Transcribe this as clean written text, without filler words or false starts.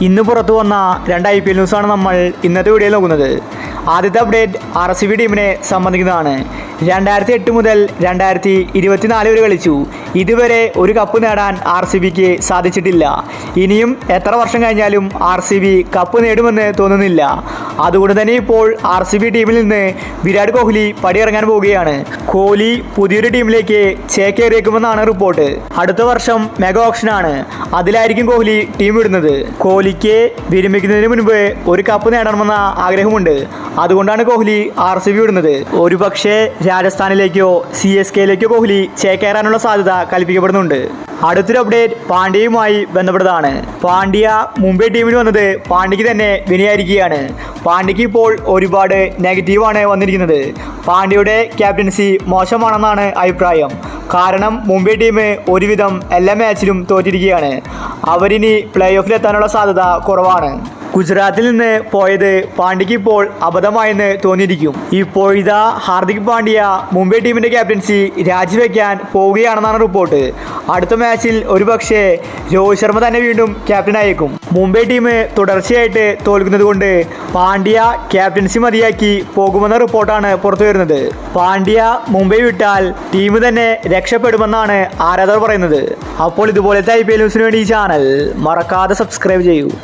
ഇന്ന് പുറത്തു വന്ന രണ്ട് IPL ന്യൂസാണ് നമ്മൾ ഇന്നത്തെ വീഡിയോയിൽ നോക്കുന്നത്. ആദ്യത്തെ അപ്ഡേറ്റ് RCB ടീമിനെ സംബന്ധിക്കുന്നതാണ്. 2008 മുതൽ 2024 വരെ കളിച്ചു. ഇതുവരെ ഒരു കപ്പ് നേടാൻ RCBക്ക് സാധിച്ചിട്ടില്ല. ഇനിയും എത്ര വർഷം കഴിഞ്ഞാലും RCB കപ്പ് നേടുമെന്ന് തോന്നുന്നില്ല. അതുകൊണ്ട് തന്നെ ഇപ്പോൾ RCB ടീമിൽ നിന്ന് വിരാട് കോഹ്ലി പടിയിറങ്ങാൻ പോവുകയാണ്. കോഹ്ലി പുതിയൊരു ടീമിലേക്ക് ചേക്കേറിയേക്കുമെന്നാണ് റിപ്പോർട്ട്. അടുത്ത വർഷം മെഗാ ഓപ്ഷനാണ്. അതിലായിരിക്കും കോഹ്ലി ടീം വിടുന്നത്. കോഹ്ലിക്ക് വിരമിക്കുന്നതിന് മുൻപ് ഒരു കപ്പ് നേടണമെന്ന ആഗ്രഹമുണ്ട്. അതുകൊണ്ടാണ് കോഹ്ലി RCB വിടുന്നത്. ഒരുപക്ഷെ രാജസ്ഥാനിലേക്കോ CSKയിലേക്കോ കോഹ്ലി ചേക്കേറാനുള്ള സാധ്യത കൽപ്പിക്കപ്പെടുന്നുണ്ട്. അടുത്തൊരു അപ്ഡേറ്റ് പാണ്ഡ്യയുമായി ബന്ധപ്പെട്ടതാണ്. പാണ്ഡ്യ മുംബൈ ടീമിൽ വന്നത് പാണ്ഡ്യയ്ക്ക് തന്നെ വിനയായിരിക്കുകയാണ്. പാണ്ഡ്യയ്ക്ക് ഇപ്പോൾ ഒരുപാട് നെഗറ്റീവാണ് വന്നിരിക്കുന്നത്. പാണ്ഡ്യയുടെ ക്യാപ്റ്റൻസി മോശമാണെന്നാണ് അഭിപ്രായം. കാരണം മുംബൈ ടീം ഒരുവിധം എല്ലാ മാച്ചിലും തോറ്റിരിക്കുകയാണ്. അവരിനി പ്ലേ ഓഫിലെത്താനുള്ള സാധ്യത കുറവാണ്. ഗുജറാത്തിൽ നിന്ന് പോയത് പാണ്ഡ്യയ്ക്ക് ഇപ്പോൾ അബദ്ധമായെന്ന് തോന്നിയിരിക്കും. ഇപ്പോഴിതാ ഹാർദിക് പാണ്ഡ്യ മുംബൈ ടീമിൻ്റെ ക്യാപ്റ്റൻസി രാജിവെക്കാൻ പോവുകയാണെന്നാണ് റിപ്പോർട്ട്. അടുത്ത മാച്ചിൽ ഒരുപക്ഷെ രോഹിത് ശർമ്മ തന്നെ വീണ്ടും ക്യാപ്റ്റനായേക്കും. മുംബൈ ടീം തുടർച്ചയായിട്ട് തോൽക്കുന്നത് കൊണ്ട് പാണ്ഡ്യ ക്യാപ്റ്റൻസി മതിയാക്കി പോകുമെന്ന റിപ്പോർട്ടാണ് പുറത്തു വരുന്നത്. പാണ്ഡ്യ മുംബൈ വിട്ടാൽ ടീം തന്നെ രക്ഷപ്പെടുമെന്നാണ് ആരാധകർ പറയുന്നത്. അപ്പോൾ ഇതുപോലത്തെ IPL ന്യൂസിന് വേണ്ടി ഈ ചാനൽ മറക്കാതെ സബ്സ്ക്രൈബ് ചെയ്യൂ.